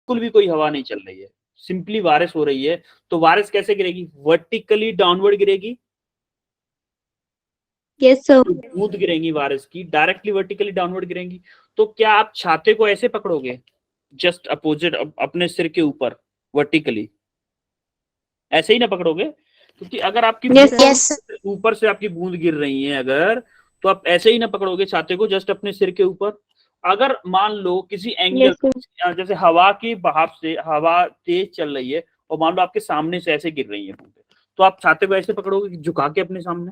बिल्कुल भी कोई हवा नहीं चल रही है, सिंपली बारिश हो रही है, तो बारिश कैसे गिरेगी? वर्टिकली डाउनवर्ड गिरेगी। Yes sir. बूंद गिरेंगी बारिश की डायरेक्टली वर्टिकली डाउनवर्ड गिरेंगी। तो क्या आप छाते को ऐसे पकड़ोगे, जस्ट अपोजिट अपने सिर के ऊपर वर्टिकली? ऐसे ही ना पकड़ोगे, क्योंकि अगर आपकी ऊपर से आपकी बूंद गिर रही है अगर, तो आप ऐसे ही ना पकड़ोगे छाते को जस्ट अपने सिर के ऊपर। अगर मान लो किसी एंगल, जैसे हवा की बहाव से हवा तेज चल रही है और मान लो आपके सामने से ऐसे गिर रही है बूंदें, तो आप छाते को ऐसे पकड़ोगे झुका के अपने सामने।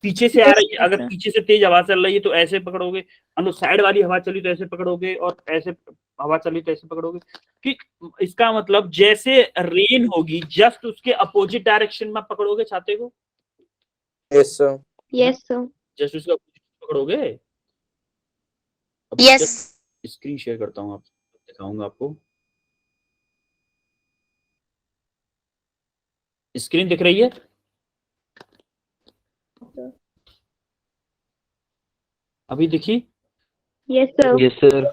पीछे से आ रही है, अगर पीछे से तेज हवा चल रही है तो ऐसे पकड़ोगे, साइड वाली हवा चली तो ऐसे पकड़ोगे, और ऐसे हवा चली तो ऐसे पकड़ोगे। कि इसका मतलब जैसे रेन होगी जस्ट उसके अपोजिट डायरेक्शन में पकड़ोगे छाते को। Yes sir. Yes sir. Just उसके अपोजिट पकड़ोगे। यस। स्क्रीन शेयर करता हूँ, आप दिखाऊंगा आपको। स्क्रीन दिख रही है? अभी दिखी? Yes sir. Yes sir.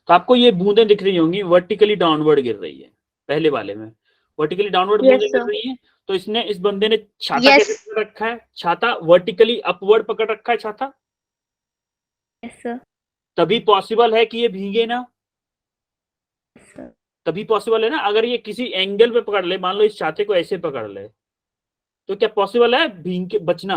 तो आपको ये बूंदें दिख रही होंगी वर्टिकली डाउनवर्ड गिर रही है, पहले वाले में वर्टिकली डाउनवर्ड बूंदें गिर रही हैं। तो इसने, इस बंदे ने छाता कैसे पकड़ रखा है? छाता वर्टिकली अपवर्ड पकड़ रखा है छाता। Yes sir. तभी पॉसिबल है कि ये भीगे ना, तभी पॉसिबल है ना। अगर ये किसी एंगल पे पकड़ ले, मान लो इस छाते को ऐसे पकड़ ले, तो क्या पॉसिबल है भीग के बचना?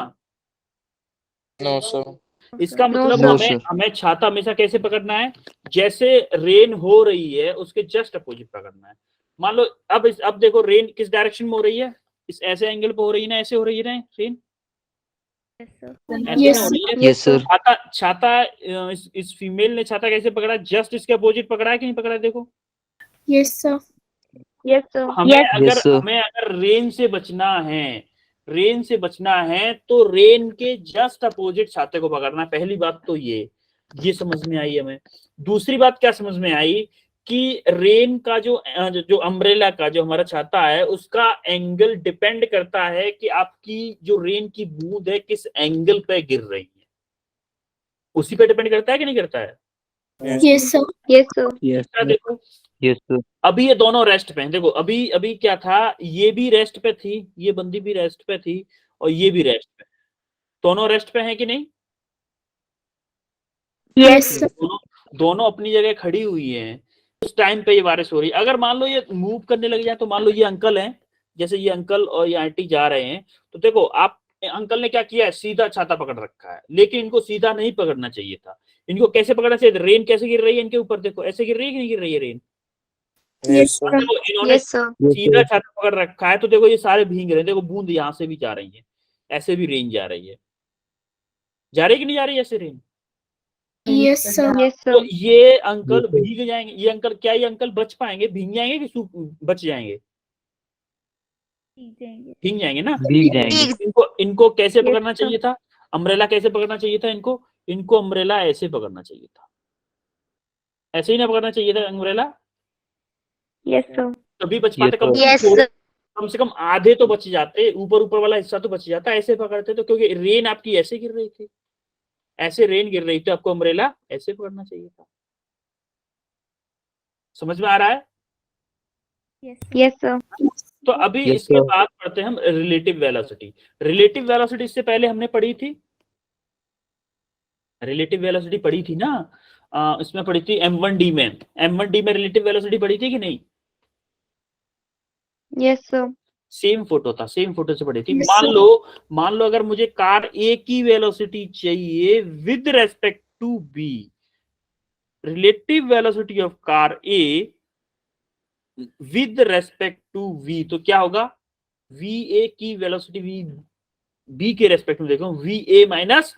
No sir. इसका मतलब हमें छाता हमेशा कैसे पकड़ना है? जैसे रेन हो रही है उसके जस्ट अपोजिट पकड़ना है। मान लो अब देखो रेन किस डायरेक्शन में हो रही है, इस ऐसे एंगल पे हो रही है ना, ऐसे हो रही है ना रेन, ऐसे हो रही है। Yes sir. छाता इस फीमेल ने छाता कैसे पकड़ा? जस्ट इसके अपोजिट पकड़ा है कि नहीं पकड़ा? देखो। Yes sir. Yes sir. हमें अगर रेन से बचना है, रेन से बचना है तो रेन के जस्ट अपोजिट छाते को पकड़ना है। पहली बात तो ये समझ में आई हमें। दूसरी बात क्या समझ में आई कि रेन का जो अम्ब्रेला का जो हमारा छाता है उसका एंगल डिपेंड करता है कि आपकी जो रेन की बूंद है किस एंगल पे गिर रही है, उसी पे डिपेंड करता है कि नहीं करता है? Yes sir. Yes sir. देखो यस सर। अभी ये दोनों रेस्ट पे हैं। देखो अभी अभी क्या था, ये भी रेस्ट पे थी, ये बंदी भी रेस्ट पे थी, और ये भी रेस्ट पे। दोनों रेस्ट पे हैं कि नहीं? Yes sir. दोनों अपनी जगह खड़ी हुई हैं। उस टाइम पे ये बारिश हो रही है। अगर मान लो ये मूव करने लग जाए, तो मान लो ये अंकल हैं, जैसे ये अंकल और ये आंटी जा रहे हैं, तो देखो आप, अंकल ने क्या किया है, सीधा छाता पकड़ रखा है, लेकिन इनको सीधा नहीं पकड़ना चाहिए था। इनको कैसे पकड़ना चाहिए? रेन कैसे गिर रही है इनके ऊपर, देखो ऐसे गिर रही है कि नहीं गिर रही है रेन? Yes sir. देखो इन्होंने सीधा छाता पकड़ रखा है, तो देखो ये सारे भीग रहे हैं। देखो बूंद यहाँ से भी जा रही है, ऐसे भी रेन जा रही है, जा रही है कि नहीं जा रही है ऐसे रेन? Yes sir. तो ये अंकल भीग जाएंगे, ये अंकल, क्या ये अंकल बच पाएंगे? भीग जाएंगे कि बच जाएंगे? भीग जाएंगे ना। भीग जाएंगे। इनको कैसे पकड़ना चाहिए था? अम्ब्रेला कैसे पकड़ना चाहिए था इनको अम्ब्रेला ऐसे पकड़ना चाहिए था, ऐसे ही ना पकड़ना चाहिए था अम्ब्रेला। Yes sir. तभी बच पाते, कम से कम आधे तो बच जाते, ऊपर ऊपर वाला हिस्सा तो बच जाता। ऐसे पकड़ते तो, क्योंकि रेन आपकी ऐसे गिर रही थी, ऐसे रेन गिर रही थी, आपको अम्ब्रेला ऐसे पकड़ना चाहिए था। समझ में आ रहा है? Yes sir. तो अभी इसके बाद पढ़ते हैं हम रिलेटिव वेलोसिटी। रिलेटिव वेलोसिटी इससे पहले हमने पढ़ी थी, रिलेटिव वेलोसिटी पढ़ी थी ना, इसमें पढ़ी थी M1D में। M1D में रिलेटिव वेलोसिटी पढ़ी थी कि नहीं? Yes sir. सेम फोटो था, सेम फोटो से पढ़ी थी। मान लो अगर मुझे कार ए की वेलोसिटी चाहिए with respect to B, relative velocity of car A with respect to V, तो क्या होगा? वी ए की वेलोसिटी वी बी के रेस्पेक्ट में देखो, V A minus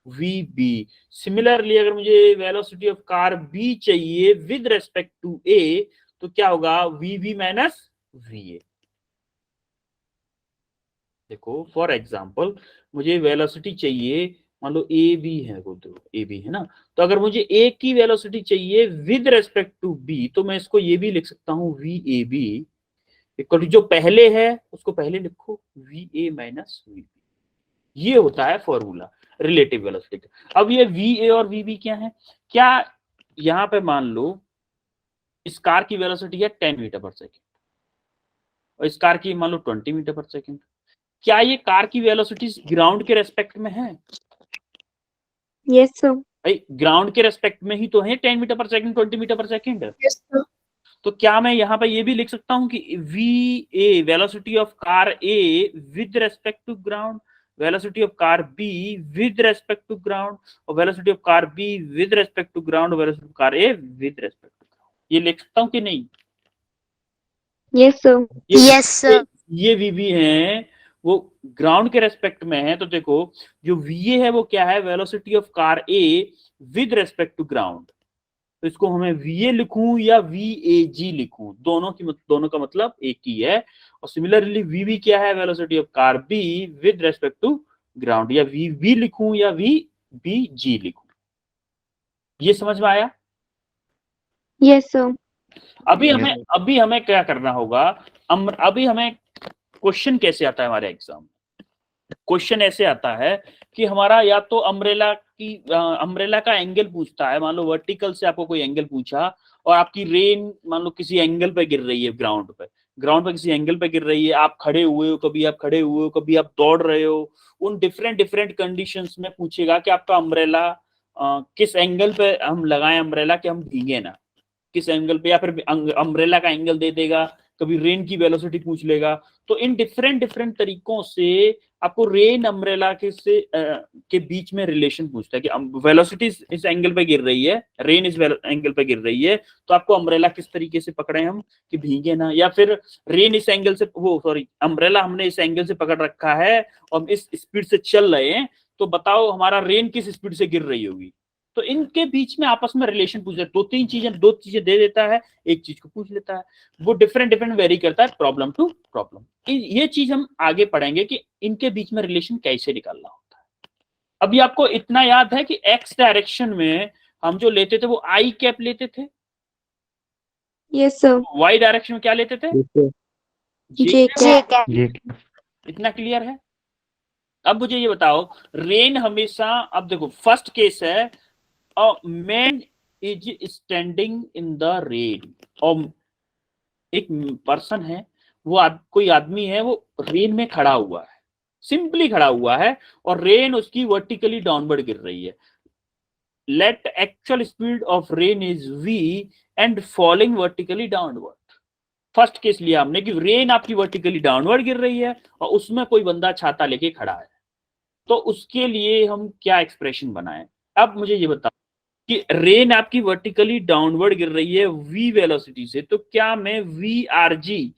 V B. Similarly अगर मुझे वेलोसिटी ऑफ कार बी चाहिए विद रेस्पेक्ट टू ए, तो क्या होगा? V B minus V A. देखो फॉर एग्जांपल मुझे वेलोसिटी चाहिए, मान लो ए बी है, ए बी है ना, तो अगर मुझे ए की वेलोसिटी चाहिए विद रेस्पेक्ट टू बी, तो मैं इसको ये भी लिख सकता हूं, V A B equal to जो पहले है उसको पहले लिखो, V A minus V B. ये होता है फॉर्मूला रिलेटिव वेलोसिटी का। अब ये VA और VB क्या है? क्या यहाँ पे मान लो इस कार की वेलोसिटी है 10 मीटर पर सेकेंड और इस कार की मान लो 20 मीटर पर सेकेंड। क्या ये कार की वेलोसिटी ग्राउंड के रेस्पेक्ट में है? Yes, sir. भाई ग्राउंड के रेस्पेक्ट में ही तो है 10 metre per second 20 metre per second. Yes, sir. तो क्या मैं यहाँ पे ये भी लिख सकता हूँ कि VA velocity of car A with respect to ground, velocity of car B with respect to ground, और velocity of car B with respect to ground, velocity of car A with respect to ground. ये लिख सकता हूँ कि नहीं? Yes, sir. Yes, sir. ये VB है वो ग्राउंड के रेस्पेक्ट में है। तो देखो जो VA है वो क्या है? Velocity of car A with respect to ground. तो इसको हमें VA लिखूं या VAG लिखूं, दोनों का मतलब एक ही है। और सिमिलरली VB क्या है? Velocity of car B with respect to ground. या VB लिखूं या VBG लिखूं। ये समझ में आया? Yes, sir. अभी हमें क्या करना होगा? अभी हमें क्वेश्चन कैसे आता है हमारे एग्जाम में? क्वेश्चन ऐसे आता है कि हमारा या तो अम्ब्रेला का एंगल पूछता है। मान लो वर्टिकल से आपको कोई एंगल पूछा और आपकी रेन मान लो किसी एंगल पे गिर रही है, ग्राउंड पे किसी एंगल पे गिर रही है। आप खड़े हुए हो, कभी आप खड़े हुए हो, कभी आप दौड़ रहे हो। उन डिफरेंट कंडीशंस में पूछेगा कि आपका अम्ब्रेला किस एंगल पे हम लगाएं अम्ब्रेला कि हम भीगे ना, किस एंगल पे। या फिर अम्ब्रेला का एंगल दे देगा, कभी रेन की वेलोसिटी पूछ लेगा। तो इन डिफरेंट तरीकों से आपको रेन अम्ब्रेला के बीच में रिलेशन पूछता है कि वेलोसिटी इस एंगल पे गिर रही है, रेन इस एंगल पे गिर रही है, तो आपको अम्ब्रेला किस तरीके से पकड़े हम कि भीगे ना। या फिर रेन इस एंगल से अम्ब्रेला हमने इस एंगल से पकड़ रखा है और इस स्पीड से चल रहे हैं, तो बताओ हमारा रेन किस स्पीड से गिर रही होगी। तो इनके बीच में आपस में रिलेशन पूछ दो चीजें दे देता है, एक चीज को पूछ लेता है। वो डिफरेंट वेरी करता है प्रॉब्लम टू प्रॉब्लम। ये चीज हम आगे पढ़ेंगे कि इनके बीच में रिलेशन कैसे निकालना होता है। अभी आपको इतना याद है कि एक्स डायरेक्शन में हम जो लेते थे वो आई कैप लेते थे। Yes, sir. वाई डायरेक्शन में क्या लेते थे? J cap. इतना क्लियर है? अब मुझे ये बताओ, रेन हमेशा, अब देखो फर्स्ट केस है man is standing in the rain, और एक पर्सन है, वो कोई आदमी है, वो रेन में खड़ा हुआ है, सिंपली खड़ा हुआ है, और रेन उसकी वर्टिकली डाउनवर्ड गिर रही है। Let actual speed of rain is V and falling vertically downward. First case लिया हमने कि रेन आपकी वर्टिकली डाउनवर्ड गिर रही है और उसमें कोई बंदा छाता लेके खड़ा है। तो उसके लिए हम क्या एक्सप्रेशन बनाएं? अब मुझे ये बताओ कि रेन आपकी वर्टिकली डाउनवर्ड गिर रही है V वेलोसिटी से, तो क्या मैं VRG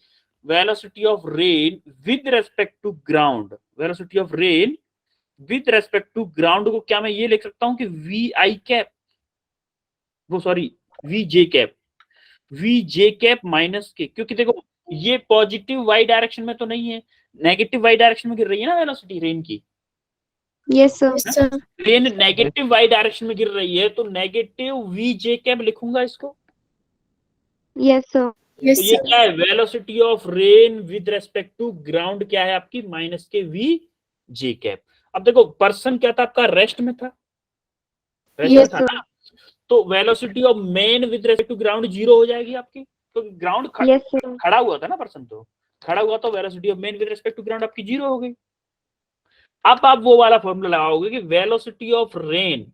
velocity of rain with respect to ground, velocity of rain with respect to ground को क्या मैं ये लिख सकता हूं कि VI कैप, वो सॉरी VJ कैप माइनस के, क्योंकि देखो ये पॉजिटिव वाई डायरेक्शन में तो नहीं है, नेगेटिव वाई डायरेक्शन में गिर रही है ना वेलोसिटी रेन की। Yes, sir. Rain negative Y direction में गिर रही है, तो नेगेटिव VJ कैप लिखूंगा इसको। Yes, sir. तो ये क्या है? Velocity of rain with respect to ground क्या है आपकी? माइनस के VJ कैप। अब देखो पर्सन क्या था आपका? रेस्ट में था, रेस्ट में था ना, तो velocity of man with respect to ground 0 हो जाएगी आपकी, तो ग्राउंड खड़ा हुआ था ना पर्सन, तो खड़ा हुआ, तो velocity of man with respect to ground आपकी 0 हो गई। अब आप वो वाला फॉर्मूला लगाओगे कि velocity of rain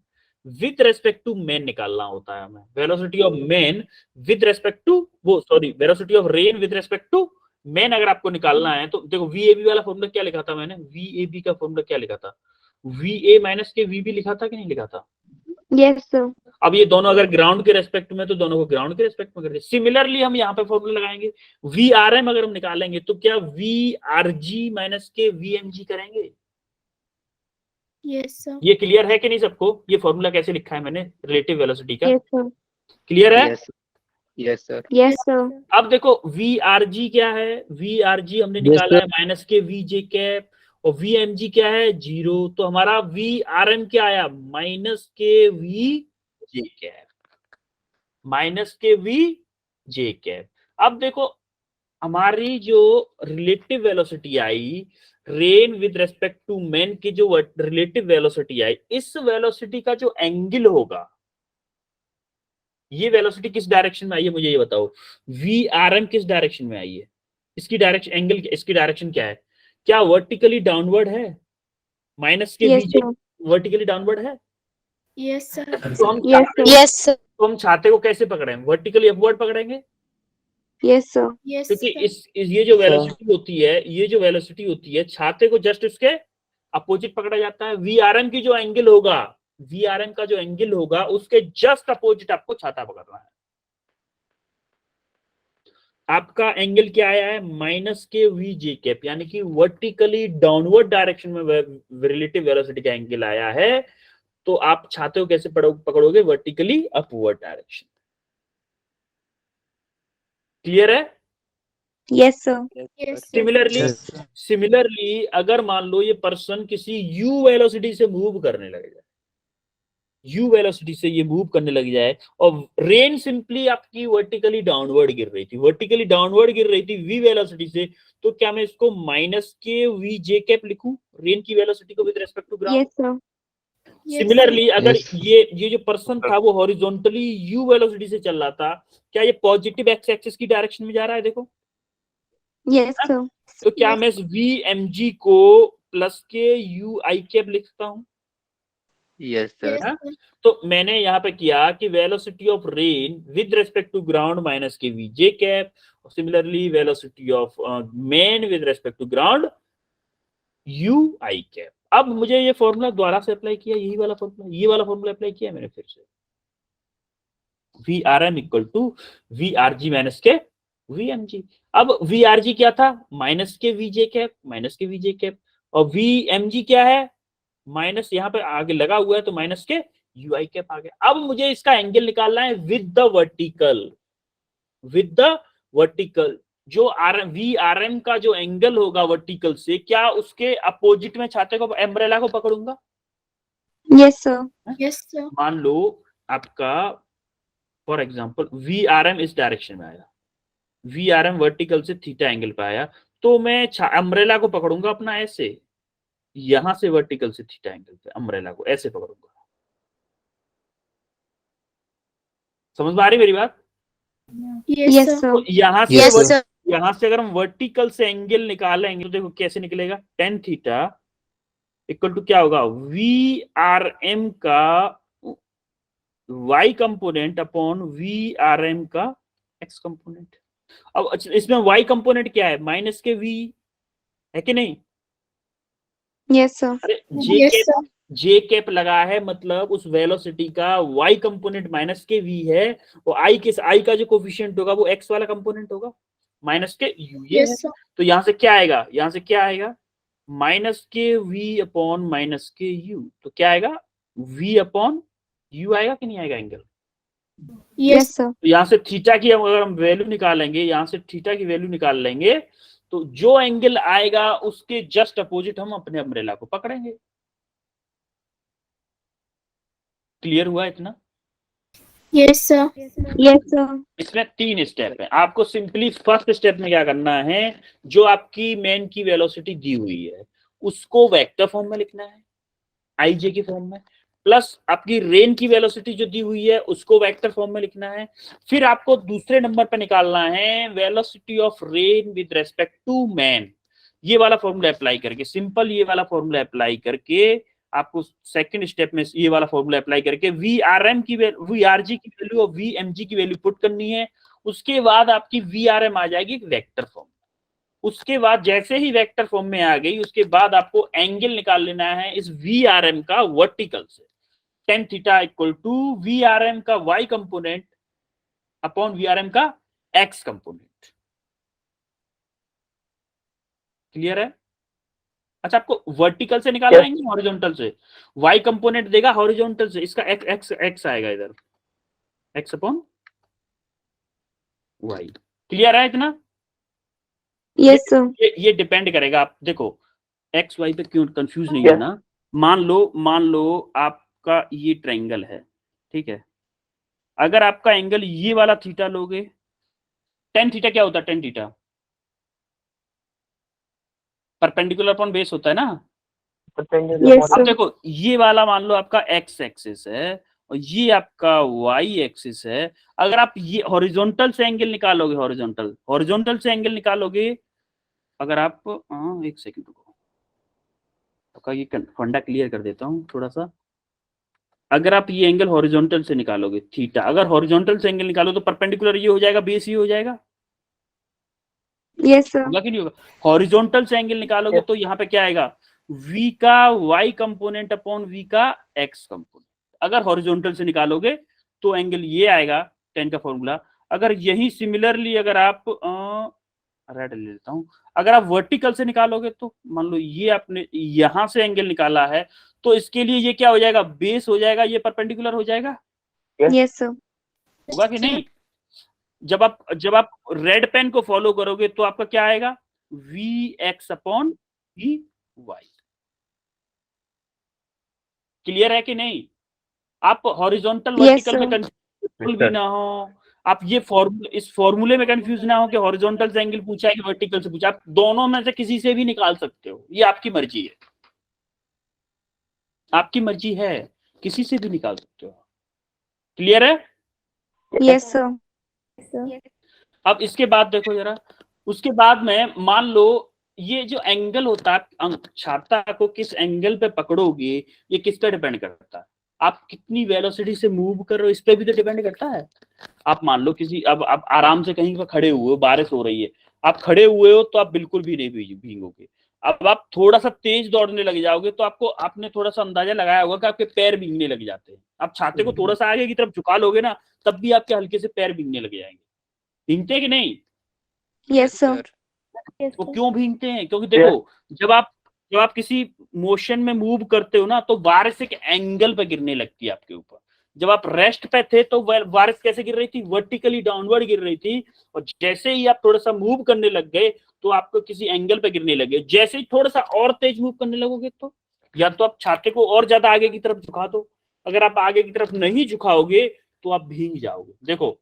with respect to man निकालना होता है हमें। Velocity of man with respect to velocity of rain with respect to man अगर आपको निकालना है, तो देखो VAB वाला फॉर्मूला क्या लिखा था मैंने? VAB का फॉर्मूला क्या लिखा था? VA माइनस के VB लिखा था कि नहीं लिखा था? Yes, sir. अब ये दोनों अगर ग्राउंड के रेस्पेक्ट में, तो दोनों को ग्राउंड के रेस्पेक्ट में कर दे। सिमिलरली हम यहाँ पे फॉर्मूला लगाएंगे, VRM अगर हम निकालेंगे तो क्या VRG माइनस के VMG करेंगे? Yes, sir. ये क्लियर है कि नहीं सबको? ये फॉर्मूला कैसे लिखा है मैंने रिलेटिव वेलोसिटी का? Yes, sir. क्लियर है? Yes, sir. Yes, sir. अब देखो VRG क्या है? VRG हमने निकाला है माइनस के VJ कैप, और VMG क्या है? 0। तो हमारा VRM क्या आया? माइनस के VJ कैप, माइनस के VJ कैप। अब देखो हमारी जो रिलेटिव वेलोसिटी आई rain with respect to man की जो रिलेटिव वेलोसिटी आई, इस वेलोसिटी का जो एंगल होगा, ये वेलोसिटी किस डायरेक्शन में आई है मुझे ये बताओ। वी आर एम किस डायरेक्शन में आई है, इसकी डायरेक्शन एंगल, इसकी डायरेक्शन क्या है? क्या वर्टिकली डाउनवर्ड है? माइनस के Yes, V sir. Vertically downward है? Yes, sir. तो हम Yes, छाते sir. Yes, sir. तो हम छाते को कैसे पकड़े? वर्टिकली अपवर्ड पकड़ेंगे, Yes, sir. Yes, क्योंकि ये जो वेलोसिटी होती है, ये जो वेलोसिटी होती है, छाते को जस्ट उसके अपोजिट पकड़ा जाता है। वी आर एम की जो एंगल होगा, वी आर एम का जो एंगल होगा, उसके जस्ट अपोजिट आपको छाता पकड़ना है। आपका एंगल क्या आया है? माइनस के वी जे कैप, यानी कि वर्टिकली डाउनवर्ड डायरेक्शन में रिलेटिव वेलोसिटी का एंगल आया है। तो आप छाते को कैसे पकड़ोगे? Vertically upward direction. क्लियर है? Yes, sir. Yes, sir. Similarly अगर मान लो ये पर्सन किसी u वेलोसिटी से मूव करने लग जाए, u वेलोसिटी से ये मूव करने लग जाए, और रेन सिंपली आपकी वर्टिकली डाउनवर्ड गिर रही थी v वेलोसिटी से, तो क्या मैं इसको माइनस के वी जे कैप लिखूं रेन की वेलोसिटी को with respect to ground? Yes, sir. Similarly अगर ये जो पर्सन था वो हॉरिजॉन्टली u वेलोसिटी से चल रहा था, क्या ये पॉजिटिव एक्स एक्सिस की डायरेक्शन में जा रहा है? देखो, Yes, sir. तो क्या मैं इस वी एम जी को प्लस के यू आई कैप लिख सकता हूं? Yes, sir. तो मैंने यहाँ पे किया कि velocity of rain with respect to ground minus के V J cap, similarly velocity of man with respect to ground U I cap. अब मुझे ये फॉर्मूला दोबारा से अप्लाई किया, यही वाला फॉर्मूला, ये वाला फॉर्मूला अप्लाई किया मैंने फिर से। V R M equal to V R G minus के वी एम जी। अब वी आर जी क्या था? माइनस के वी जे कैप, माइनस के वी जे कैप, और वी एम जी क्या है? माइनस यहाँ पे आगे लगा हुआ है तो माइनस के यू आई कैप आ गया। अब मुझे इसका एंगल निकालना है विद द वर्टिकल। जो वी आर एम का जो एंगल होगा वर्टिकल से, क्या उसके अपोजिट में छाते को, एम्ब्रेला को पकड़ूंगा? Yes, sir. Yes, sir. मान लो आपका for example V R M इस डायरेक्शन में आया, वी आर एम वर्टिकल से थीटा एंगल पे आया, तो मैं अम्ब्रेला को पकड़ूंगा अपना ऐसे, यहां से वर्टिकल से थीटा एंगल पे अम्ब्रेला को ऐसे पकड़ूंगा। समझ में आ रही मेरी बात? Yes, sir. तो यहाँ से Yes, sir. यहाँ से अगर हम वर्टिकल से एंगल निकालेंगे तो देखो कैसे निकलेगा। टेन थीटा इक्वल टू क्या होगा? वी आर एम का y component upon V R M का x कंपोनेंट। अब इसमें y कंपोनेंट क्या है? माइनस के v है कि नहीं? Yes, sir. अरे Yes, sir. जे कैप लगा है, मतलब उस वेलोसिटी का y कंपोनेंट माइनस के v है, और i का जो कोफिशिएंट होगा वो x वाला कंपोनेंट होगा, माइनस के u ये है। तो यहां से क्या आएगा? यहां से क्या आएगा? माइनस के v अपॉन माइनस के u। तो क्या आएगा? v अपॉन u आएगा कि नहीं आएगा एंगल? Yes, sir. तो यहाँ से थीटा की अगर हम वैल्यू निकालेंगे, यहाँ से थीटा की वैल्यू निकाल लेंगे, तो जो एंगल आएगा उसके जस्ट अपोजिट हम अपने अम्ब्रेला को पकड़ेंगे। क्लियर हुआ इतना? Yes, sir. Yes, sir. इसमें 3 स्टेप है। आपको सिंपली फर्स्ट स्टेप में क्या करना है, जो आपकी मैन की वेलोसिटी दी हुई है उसको वेक्टर फॉर्म में लिखना है, आई जे की फॉर्म में, प्लस आपकी रेन की वेलोसिटी जो दी हुई है उसको वेक्टर फॉर्म में लिखना है। फिर आपको दूसरे नंबर पे निकालना है velocity of rain with respect to man. ये वाला फॉर्मूला अप्लाई करके, सिंपल ये वाला फॉर्मूला अप्लाई करके, आपको सेकंड स्टेप में ये वाला फॉर्मूला अप्लाई करके वी आर एम की वी आर जी की वैल्यू और वी एम जी की वैल्यू पुट करनी है। उसके बाद आपकी वी आर एम आ जाएगी एक वेक्टर फॉर्म। उसके बाद जैसे ही वेक्टर फॉर्म में आ गई, उसके बाद आपको एंगल निकाल लेना है इस वी आर एम का वर्टिकल से। Tan theta equal to V R M का y component upon V R M का x कंपोनेंट। क्लियर है? अच्छा, आपको वर्टिकल से निकालना है हॉरिजॉन्टल से? y कंपोनेंट देगा हॉरिजॉन्टल से, इसका x आएगा इधर, x अपॉन y। क्लियर है इतना? Yes, sir. ये डिपेंड करेगा, आप देखो x y पे क्यों कंफ्यूज नहीं होना। मान लो आपका ये ट्रायंगल है, ठीक है, अगर आपका एंगल ये वाला थीटा लोगे, टेन थीटा क्या होता है? Tan theta perpendicular upon base होता है ना। Yes, अब sir. देखो ये वाला मान लो आपका एक्स एक्सिस है और ये आपका वाई एक्सिस है। अगर आप ये हॉरिजॉन्टल से एंगल निकालोगे, हॉरिजॉन्टल से एंगल निकालोगे, अगर आप एक सेकंड रुको, आपका ये फंडा क्लियर कर देता हूँ थोड़ा सा। अगर आप ये एंगल हॉरिजॉन्टल से निकालोगे थीटा, अगर हॉरिजॉन्टल से एंगल निकालो तो परपेंडिकुलर ये हो जाएगा, बेस ये हो जाएगा, Yes, sir. होगा कि नहीं होगा। हॉरिजॉन्टल से एंगल निकालोगे तो यहाँ पे क्या आएगा, v का y कंपोनेंट अपॉन v का x कंपोनेंट। अगर हॉरिजॉन्टल से निकालोगे तो एंगल ये आएगा, टेन का फॉर्मूला। अगर यही सिमिलरली अगर आप रेड ले लेता हूं, अगर आप वर्टिकल से निकालोगे तो मान लो ये आपने यहां से एंगल निकाला है तो इसके लिए ये क्या हो जाएगा, बेस हो जाएगा, ये परपेंडिकुलर हो जाएगा, Yes, sir. होगा कि नहीं। जब आप रेड पेन को फॉलो करोगे तो आपका क्या आएगा, V X upon V Y. Clear है कि नहीं। आप हॉरिजॉन्टल Yes, वर्टिकल में sir. कंफ्यूज भी ना हो, आप ये इस फॉर्मूले में कंफ्यूज ना हो कि हॉरिजॉन्टल से एंगल पूछा है कि वर्टिकल से पूछा। आप दोनों में से किसी से भी निकाल सकते हो, ये आपकी मर्जी है, आपकी मर्जी है, किसी से भी निकाल सकते हो। क्लियर है। Yes, sir. अब इसके बाद देखो जरा, उसके बाद में मान लो ये जो एंगल होता है, छाता को किस एंगल पे पकड़ोगे ये किस पे डिपेंड करता है, आप कितनी वेलोसिटी से मूव कर रहे हो इस पे भी तो डिपेंड करता है। आप मान लो किसी, अब आप आराम से कहीं पर खड़े हुए हो, बारिश हो रही है, आप खड़े हुए हो तो आप बिल्कुल भी नहीं भीगोगे। अब आप थोड़ा सा तेज दौड़ने लग जाओगे तो आपको, आपने थोड़ा सा अंदाजा लगाया होगा कि आपके पैर भीगने लग जाते हैं। आप छाते को थोड़ा सा आगे की तरफ झुका लोगे ना, तब भी आपके हल्के से पैर भीगने लग जाएंगे। भीगते हैं कि नहीं। Yes, sir. वो क्यों भीगते हैं, क्योंकि देखो जब आप किसी मोशन में मूव करते हो ना तो बारिश एक एंगल पे गिरने लगती है आपके ऊपर। जब आप रेस्ट पे थे तो बारिश कैसे गिर रही थी, वर्टिकली डाउनवर्ड गिर रही थी, और जैसे ही आप थोड़ा सा मूव करने लग गए तो आपको किसी एंगल पे गिरने लगे। जैसे ही थोड़ा सा और तेज मूव करने लगोगे तो या तो आप छाते को और ज्यादा आगे की तरफ झुका दो, अगर आप आगे की तरफ नहीं झुकाओगे तो आप भीग जाओगे। देखो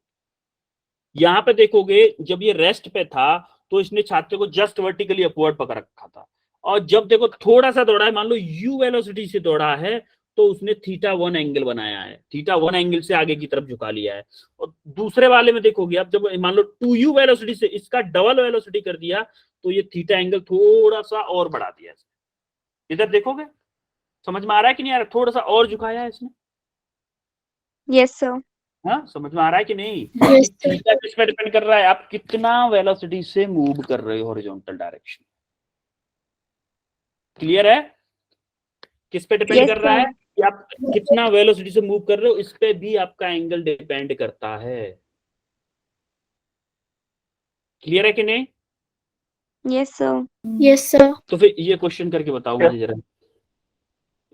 यहाँ पे देखोगे जब ये रेस्ट पे था तो इसने छाते को जस्ट वर्टिकली अपवर्ड पकड़ रखा था, और जब देखो थोड़ा सा दौड़ा है, मान लो यू वेलोसिटी से दौड़ा है तो उसने थीटा वन एंगल बनाया है, थीटा वन एंगल से आगे की तरफ झुका लिया है। और दूसरे वाले में देखोगे आप, जब मान लो टू यू वेलोसिटी से इसका डबल वेलोसिटी कर दिया तो ये थीटा एंगल थोड़ा सा और बढ़ा दिया। इधर देखोगे समझ में आ रहा है कि नहीं आ रहा, थोड़ा सा और झुकाया है इसने। Yes, sir. हाँ समझ में आ रहा है कि नहीं। Yes, sir. थीटा किस पे डिपेंड कर रहा है, आप कितना वेलोसिटी से मूव कर रहे हो हॉरिजॉन्टल डायरेक्शन। क्लियर है। किस पे डिपेंड Yes, कर रहा sir. है कि आप कितना वेलोसिटी से मूव कर रहे हो, इस पे भी आपका एंगल डिपेंड करता है। क्लियर है कि नहीं। Yes, sir. Yes, sir. तो फिर ये क्वेश्चन करके बताओ मुझे जरा,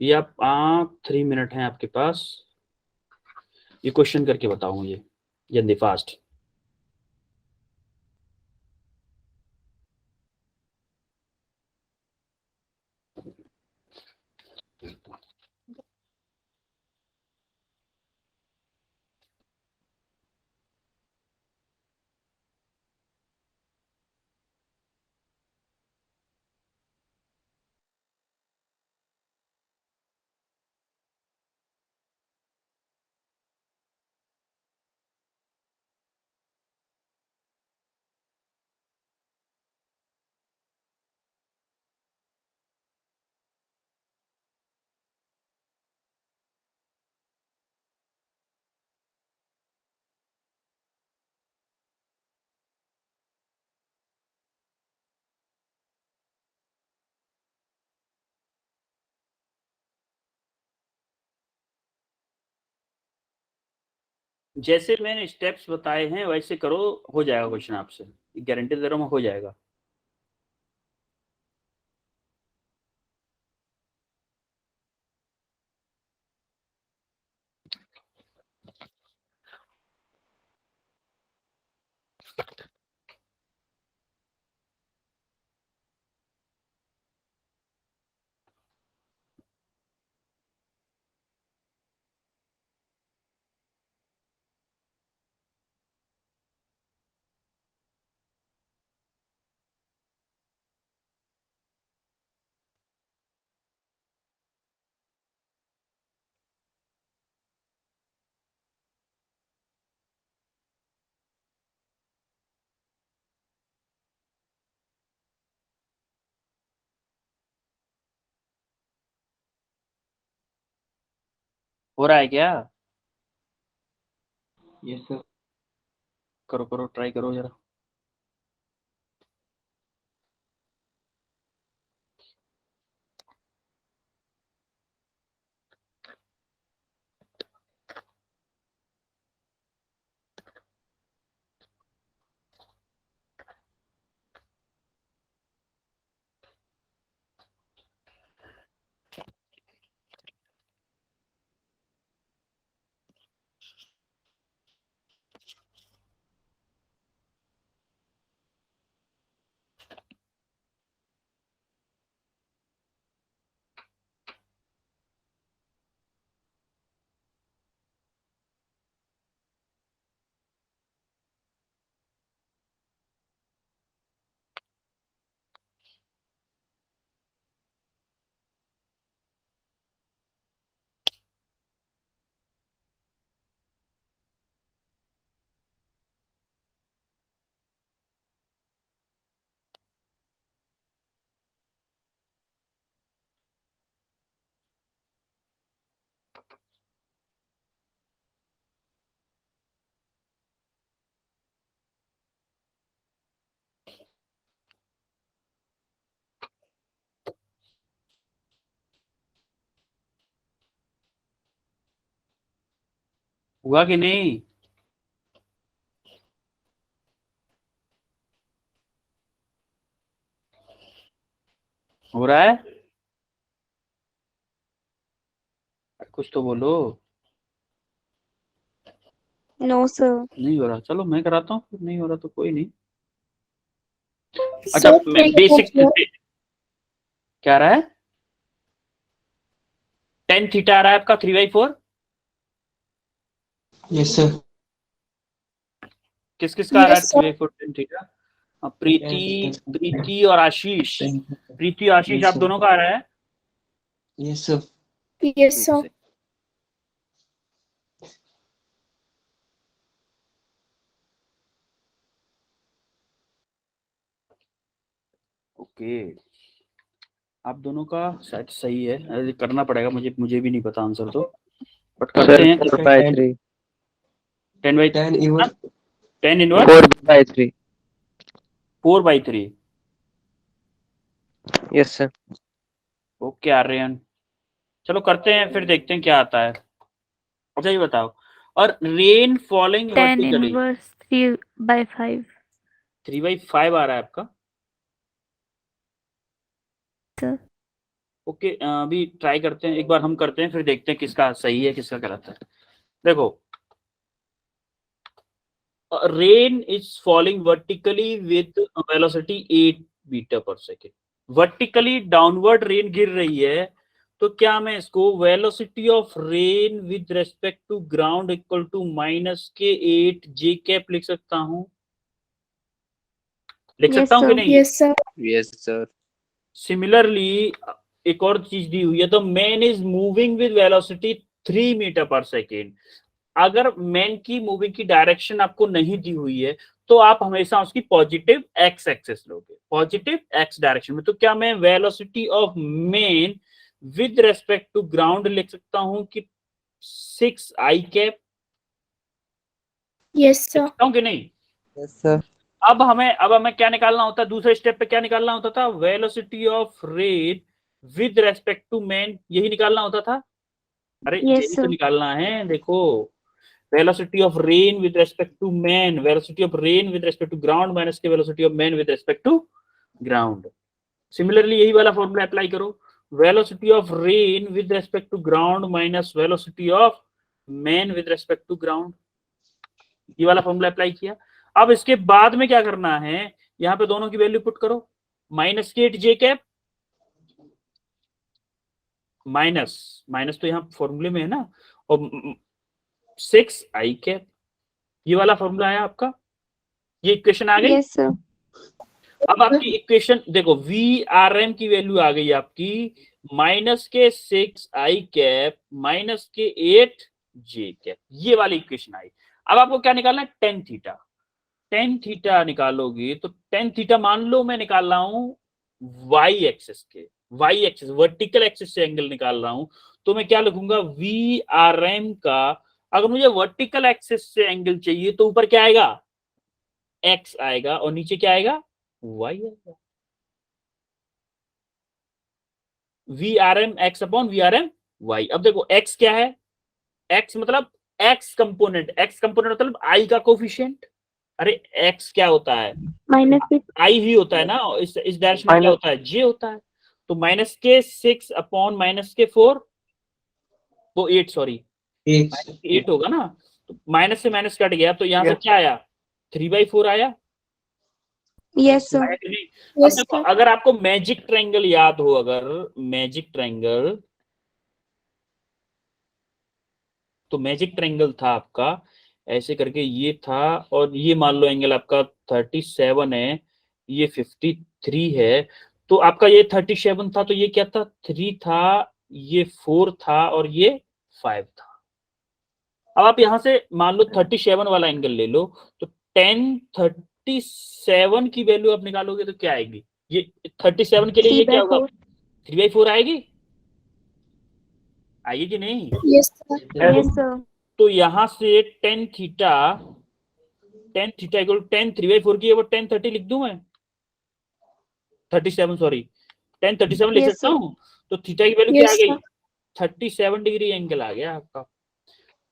ये आप 3 मिनट हैं आपके पास, ये क्वेश्चन करके बताओ मुझे जल्दी फास्ट। जैसे मैंने स्टेप्स बताए हैं वैसे करो, हो जाएगा क्वेश्चन आपसे, गारंटी दे रहा हूँ हो जाएगा। हो रहा है क्या? Yes sir. करो करो, ट्राई करो जरा। हुआ कि नहीं? हो रहा है? कुछ तो बोलो। No sir. नहीं हो रहा, चलो मैं कराता हूँ, फिर नहीं हो रहा तो कोई नहीं। अच्छा, सर बेसिक क्या आ रहा है? टेन थीटा आ रहा है आपका 3/4। Yes sir. किस किस का आ रहा है यस सर 3/4 टेन थीटा? प्रीति और आशीष। प्रीति और आशीष Yes, आप sir. दोनों का आ रहा है? Yes sir. Yes sir okay, आप दोनों का शायद सही है। अरे करना पड़ेगा, मुझे भी नहीं पता आंसर तो, बट करते हैं। 4/3। 10/10 10 even 10 inverse 4/3। 4/3। Yes sir. Okay Aryan, चलो करते हैं, फिर देखते हैं क्या आता है। अच्छा ये बताओ, और रेन फॉलिंग 10 वर्टिकली इनवर्स 3/5 3/5 आ रहा है आपका? सर। ओके, अभी ट्राई करते हैं, एक बार हम करते हैं, फिर देखते हैं किसका सही है किसका गलत है। देखो, rain is falling vertically with velocity 8 metre per second. Vertically downward rain गिर रही है, तो क्या मैं इसको velocity of rain with respect to ground equal to -8 J cap लिख सकता हूं? लिख Yes, सकता हूं कि sir. नहीं? Yes sir yes sir. Similarly एक और चीज दी हुई है, तो man is moving with velocity 3 metre per second. अगर मैन की मूविंग की डायरेक्शन आपको नहीं दी हुई है, तो आप हमेशा उसकी पॉजिटिव एक्स एक्सिस लोगे, पॉजिटिव एक्स डायरेक्शन में। तो क्या मैं velocity of man with respect to ground लिख सकता हूं कि 6i कैप? यस लिख सर सकता हूं कि नहीं? Yes sir. अब हमें क्या निकालना होता है? दूसरे स्टेप पे क्या निकालना होता था? Velocity of rain with respect to man, यही निकालना होता था। अरे Yes, यही तो sir. निकालना है, देखो। velocity of rain with respect to man, velocity of rain with respect to ground minus के velocity of man with respect to ground। Similarly यही वाला फॉर्मूला अप्लाई करो, velocity of rain with respect to ground minus velocity of man with respect to ground। ये वाला formula apply किया। अब इसके बाद में क्या करना है, यहाँ पे दोनों की वैल्यू पुट करो, -8 जे कैप माइनस तो यहाँ फॉर्मूले में है ना, और 6i कैप। ये वाला फॉर्मूला है आपका, ये इक्वेशन आ गई। Yes, sir. अब आपकी इक्वेशन देखो, VRM की वैल्यू आ गई आपकी -6i कैप -8j कैप, ये वाली इक्वेशन आई। अब आपको क्या निकालना है? Tan theta. टेन थीटा निकालोगे तो टेन थीटा मान लो मैं निकाल रहा हूं वाई एक्सिस के, वाई एक्सिस वर्टिकल एक्सिस से एंगल निकाल रहा हूं, तो मैं क्या लिखूंगा, वी आर एम का अगर मुझे वर्टिकल एक्सिस से एंगल चाहिए तो ऊपर क्या आएगा, एक्स आएगा, और नीचे क्या आएगा, वाई आएगा। V R M X upon V R M Y. अब देखो एक्स क्या है, एक्स मतलब एक्स कंपोनेंट मतलब आई का कोफिशिएंट। अरे एक्स क्या होता है, -6 आई ही होता है ना, इस डायरेक्शन में क्या होता है, जे होता है। तो -6 अपॉन -4 वो 8, सॉरी 8 होगा ना, तो माइनस से माइनस कट गया, तो यहाँ से क्या आया, 3/4 आया। यस सर आया कि नहीं? अब देखो अगर आपको मैजिक ट्रायंगल याद हो, अगर मैजिक ट्रायंगल, तो मैजिक ट्रायंगल था आपका ऐसे करके, ये था, और ये मान लो एंगल आपका 37 है, ये 53 है, तो आपका ये 37 था, तो ये क्या था, 3 था, ये 4 था, और ये 5 था। अब आप यहां से मान लो 37 वाला एंगल ले लो, तो 1037 की वैल्यू आप निकालोगे तो क्या आएगी, ये 37 के लिए ये क्या होगा, 3/4 आएगी, आएगी कि नहीं? यस सर तो यहां से टेन थीटा इक्वल 10 3/4 की, वो 1030 लिख दूं मैं, 37 सॉरी 1037 लिख Yes, सकता sir. हूँ। तो थीटा की वैल्यू क्या आ Yes, गई, sir. 37 डिग्री एंगल आ गया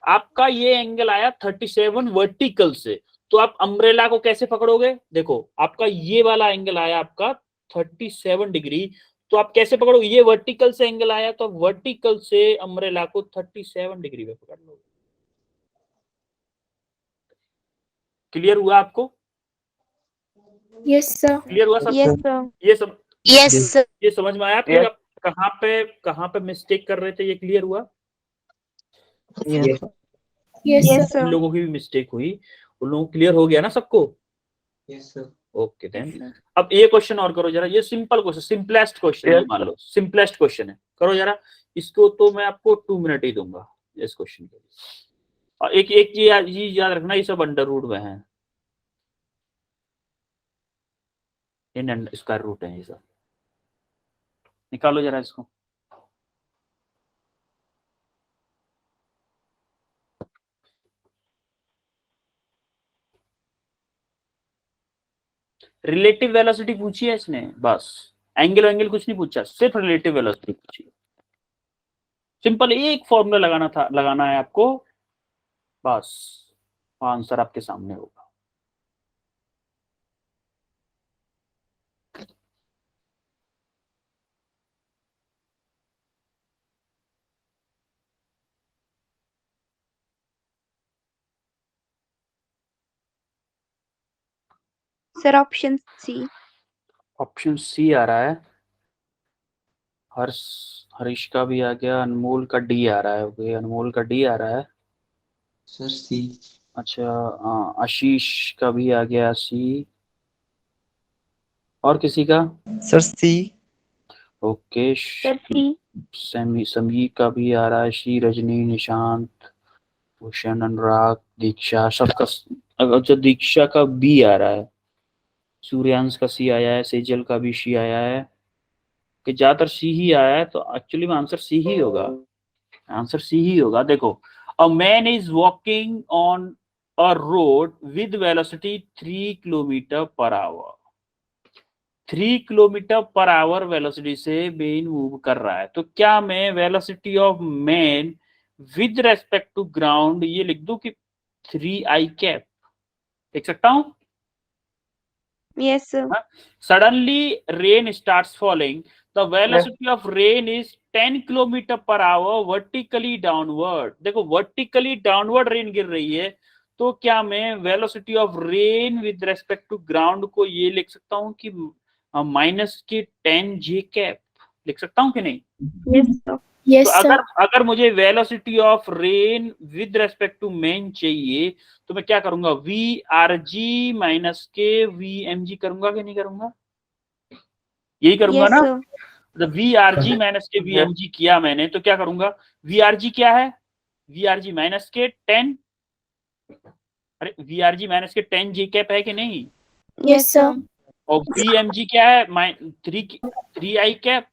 आपका ये एंगल आया 37 वर्टिकल से। तो आप अम्ब्रेला को कैसे पकड़ोगे, देखो आपका ये वाला एंगल आया आपका 37 डिग्री, तो आप कैसे पकड़ोगे, ये वर्टिकल से एंगल आया, तो वर्टिकल से अम्ब्रेला को 37 डिग्री पे पकड़ लो। क्लियर हुआ आपको? Yes, sir. क्लियर हुआ सब? Yes, sir. Yes, sir. ये समझ में आया आपको? आप कहाँ पे मिस्टेक कर रहे थे, ये क्लियर हुआ? Yes, इन sir. लोगों की भी मिस्टेक हुई, उन लोगों को क्लियर हो गया ना सबको? Yes, sir. Okay then. अब ये क्वेश्चन और करो जरा, ये सिंपल क्वेश्चन, सिंपलेस्ट क्वेश्चन है, मान लो सिंपलेस्ट क्वेश्चन है, करो जरा इसको, तो मैं आपको 2 मिनट ही दूंगा इस क्वेश्चन के लिए। और एक एक चीज याद रखना, ये सब अंडर रूट में है, इन स्क्वायर रूट है, ये सब निकालो जरा इसको। रिलेटिव वेलोसिटी पूछी है इसने, बस एंगल कुछ नहीं पूछा, सिर्फ रिलेटिव वेलोसिटी पूछी। सिंपल एक फॉर्मूला लगाना है आपको, बस आंसर आपके सामने होगा। Sir, option C. Option C आ रहा है, हरीश का भी आ गया, अनमोल का डी आ रहा है, ओके अनमोल का डी आ रहा है। Sir, C. अच्छा आशीष का भी आ गया सी, और किसी का? Sir C. Okay Sir, C. Sami का भी आ रहा है, शी, रजनी, निशांत, भूषण, अनुराग, दीक्षा, सबका। अच्छा दीक्षा का बी आ रहा है, सूर्यांश का सी आया है, सेजल का भी सी आया है, कि ज्यादातर सी ही आया है, तो एक्चुअली में आंसर सी ही होगा, आंसर सी ही होगा। देखो, a man is walking on a road with velocity 3 kilometre per hour, 3 kilometre per hour velocity से मैन मूव कर रहा है, तो क्या मैं velocity of man with respect to ground ये लिख दूं कि 3i कैप, लिख सकता हूं? Yes, sir. Suddenly rain starts falling. The velocity of rain is 10 kilometre per hour vertically downward. देखो वर्टिकली डाउनवर्ड रेन गिर रही है, तो क्या मैं velocity of rain with respect to ground को ये लिख सकता हूँ कि -10 जे कैप, लिख सकता हूँ कि नहीं? Yes, sir. Yes, तो अगर मुझे velocity of rain with respect to man चाहिए, तो मैं क्या करूंगा, वी आर जी माइनस के वी एम जी करूंगा कि नहीं करूंगा? यही करूंगा Yes, ना? sir. तो वी आर जी माइनस के वी एम जी किया मैंने, तो क्या करूंगा, वी आर जी क्या है, वी आर जी माइनस के 10, अरे वी आर जी माइनस के 10 जी कैप है कि नहीं? Yes, sir. और वी एम जी क्या है, 3 I cap,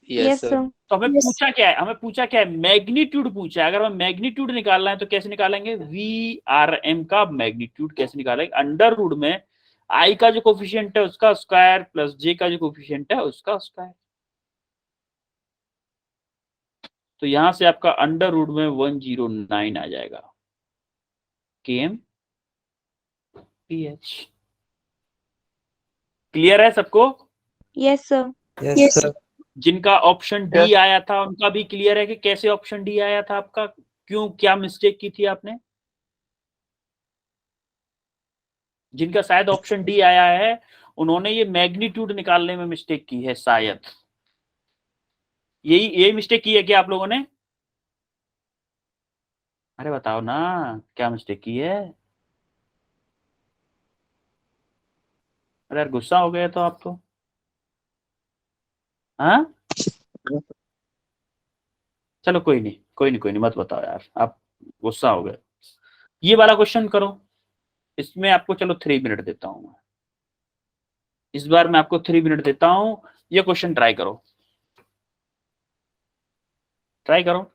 yes Yes, sir. sir. तो हमें Yes. पूछा क्या है, हमें पूछा क्या है, मैग्नीट्यूड पूछा है। अगर हमें मैग्नीट्यूड निकालना है तो कैसे निकालेंगे, वी आर एम का मैग्नीट्यूड कैसे निकालेंगे, अंडर रूट में आई का जो कोफिशिएंट है उसका स्क्वायर प्लस जे का जो कोफिशिएंट है उसका स्क्वायर। तो यहां से आपका अंडर रूट में 109 आ जाएगा km ph। क्लियर है सबको? Yes, sir. Yes sir. जिनका ऑप्शन डी आया था उनका भी क्लियर है कि कैसे ऑप्शन डी आया था आपका, क्यों, क्या मिस्टेक की थी आपने? जिनका शायद ऑप्शन डी आया है उन्होंने ये मैग्नीट्यूड निकालने में मिस्टेक की है शायद। यही मिस्टेक की है क्या आप लोगों ने? अरे बताओ ना, क्या मिस्टेक की है? अरे यार गुस्सा हो गए तो आप तो, हाँ चलो कोई नहीं, कोई नहीं, कोई नहीं, मत बताओ यार, आप गुस्सा हो गए। ये वाला क्वेश्चन करो, इसमें आपको चलो 3 मिनट देता हूं मैं। इस बार मैं आपको 3 मिनट देता हूं, ये क्वेश्चन ट्राई करो, ट्राई करो।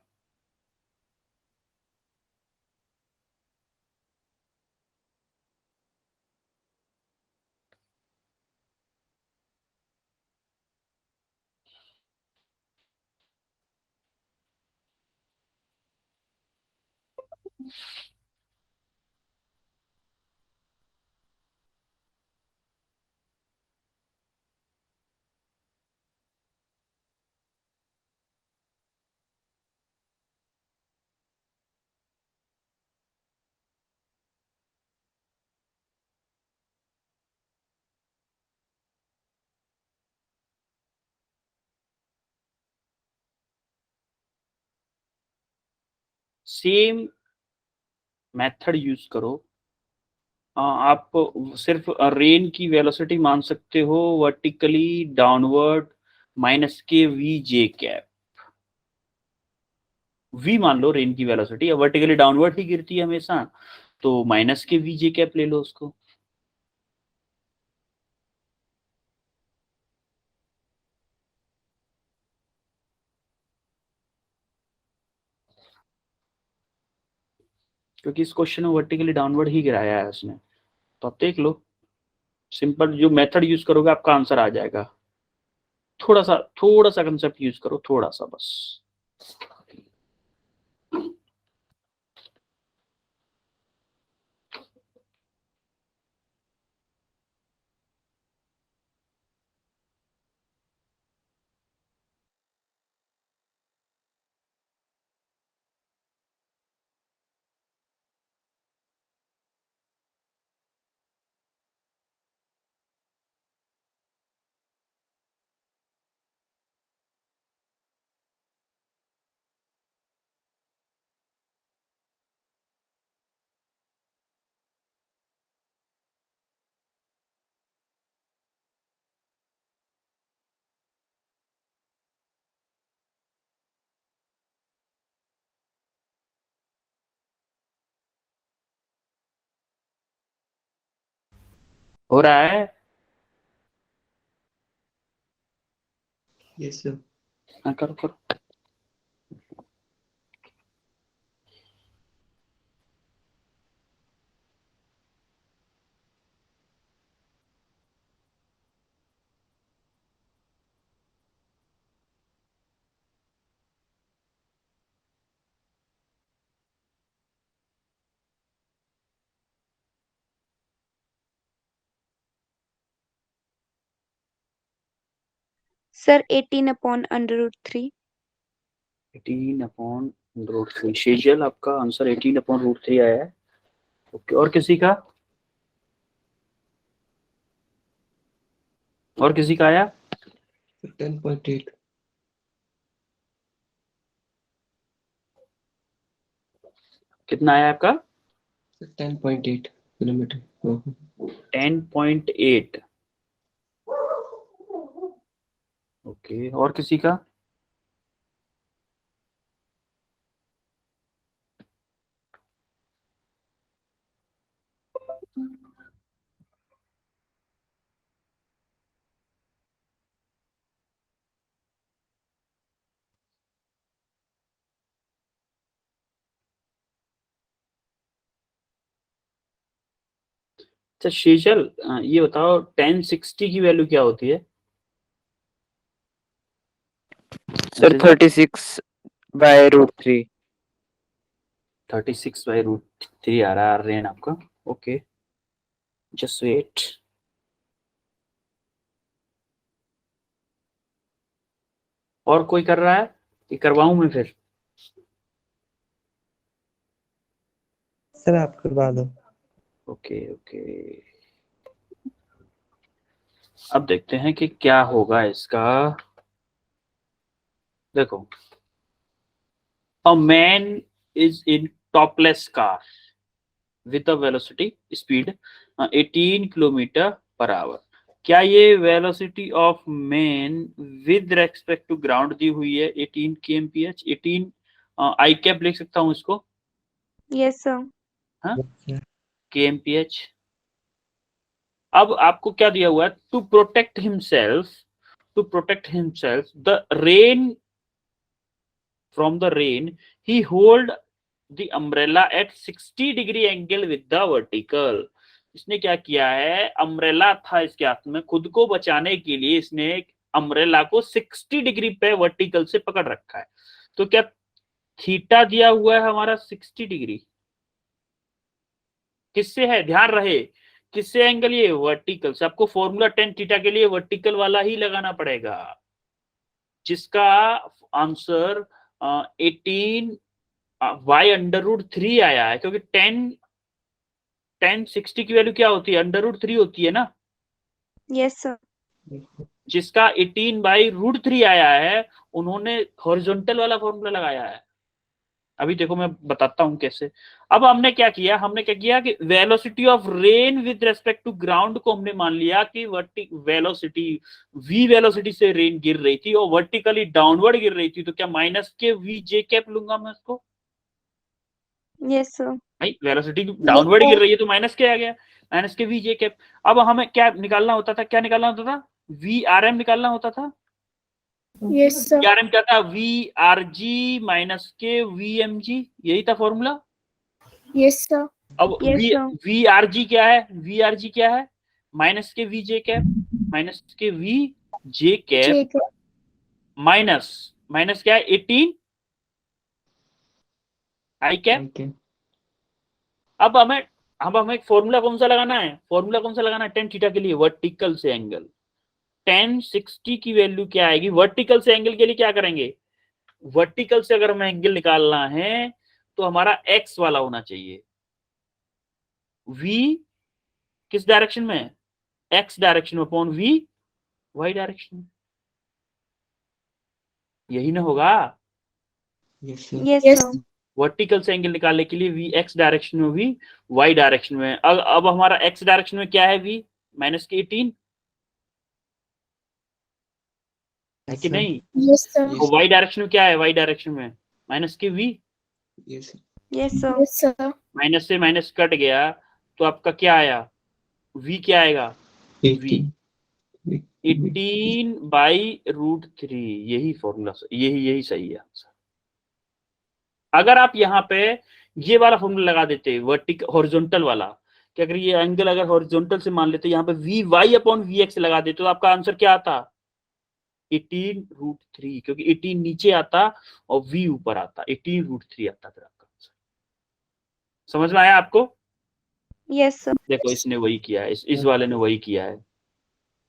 सेम मेथड यूज करो। आप सिर्फ रेन की वेलोसिटी मान सकते हो वर्टिकली डाउनवर्ड माइनस के वी जे कैप। वी मान लो रेन की वेलोसिटी, वर्टिकली डाउनवर्ड ही गिरती है हमेशा, तो माइनस के वी जे कैप ले लो उसको। क्योंकि इस क्वेश्चन में वर्टिकली डाउनवर्ड ही गिराया है उसने, तो आप देख लो, सिंपल जो मेथड यूज करोगे आपका आंसर आ जाएगा। थोड़ा सा कंसेप्ट यूज करो, थोड़ा सा बस। हो रहा है? Yes, sir. हाँ करो करो। Sir, 18 upon under root 3. 18/√3 शेजल आपका आंसर 18/√3 आया है। ओके, और किसी का? और किसी का आया? 10.8. कितना आया आपका? 10.8 किलोमीटर। 10.8। ओके, और किसी का? अच्छा शेजल, ये बताओ 1060 की वैल्यू क्या होती है? सर 36/√3। 36/√3 आ रहा है रेन आपका। Okay, just wait. और कोई कर रहा है कि करवाऊं मैं फिर? सर आप करवा दो। ओके ओके, अब देखते हैं कि क्या होगा इसका। देखो, a man is in topless car with a velocity speed 18 kilometre per hour. क्या ये velocity of man with respect to ground दी हुई है 18 kmph? 18 आई कैप लिख सकता हूं इसको, Yes, sir. हाँ, kmph। अब आपको क्या दिया हुआ है? To protect himself the rain from the rain he hold the umbrella at 60 degree angle with the vertical. इसने क्या किया है? अम्ब्रेला था इसके हाथ में, खुद को बचाने के लिए इसने अम्ब्रेला को 60 डिग्री पे वर्टिकल से पकड़ रखा है। तो क्या थीटा दिया हुआ है हमारा 60 डिग्री? किससे है? ध्यान रहे, किससे एंगल? ये वर्टिकल से। आपको फॉर्मूला टेन थीटा के लिए वर्टिकल वाला ही लगाना पड़ेगा, जिसका आंसर 18 y√3 आया है, क्योंकि 1060 की वैल्यू क्या होती है? √3 होती है ना। Yes, sir. जिसका 18/√3 आया है, उन्होंने हॉरिजॉन्टल वाला फॉर्मूला लगाया है। अभी देखो मैं बताता हूं कैसे। अब हमने क्या किया कि velocity of rain with respect to ground को हमने मान लिया कि वेलोसिटी v वेलोसिटी से रेन गिर रही थी और वर्टिकली डाउनवर्ड गिर रही थी। तो क्या माइनस के v j कैप लूंगा मैं इसको? Yes, sir. भाई वेलोसिटी डाउनवर्ड गिर रही है तो माइनस के आ गया, माइनस के v j कैप। अब हमें क्या निकालना होता था? VRM निकालना होता था। Yes, sir. VRM क्या था? VRG माइनस के VMG, यही था फॉर्मूला। Yes, sir. अब Yes, sir. VRG क्या है? VRG क्या है? माइनस के VJ कैप, माइनस के VJ कैप J. माइनस क्या है? 18 आई कैप। Okay. अब हमें फॉर्मूला कौन सा लगाना है? टेन थीटा के लिए वर्टिकल से एंगल। 1060 की वैल्यू क्या आएगी? वर्टिकल से एंगल के लिए क्या करेंगे? वर्टिकल से अगर हमें एंगल निकालना है तो हमारा एक्स वाला होना चाहिए। v किस डायरेक्शन में है? एक्स डायरेक्शन में, अपॉन v वाई डायरेक्शन में। यही ना होगा? Yes, sir. Yes, Yes. sir. Vertical से एंगल निकालने के लिए v एक्स डायरेक्शन में, v वाई डायरेक्शन में। अब हमारा एक्स डायरेक्शन में क्या है? v माइनस के 18 है कि sir. नहीं? Yes, sir. Yes. और वाई डायरेक्शन में क्या है? वाई डायरेक्शन में माइनस के v। Yes, sir. Yes, sir. Yes, sir. Minus से माइनस कट गया तो आपका क्या आया? v क्या आएगा? 18. 18/√3। यही फॉर्मूला, यही सही है आंसर। अगर आप यहाँ पे ये वाला फॉर्मूला लगा देते वर्टिकल हॉरिजॉन्टल वाला, कि अगर ये एंगल अगर हॉरिजॉन्टल से मान लेते, यहाँ पे VY/VX लगा देते, तो आपका आंसर क्या आता? 18√3, क्योंकि 18 नीचे आता और v ऊपर आता, 18√3 आता फिर आपका आंसर। समझ में आया आपको? Yes, sir. देखो इसने वही किया है, इस वाले ने वही किया है।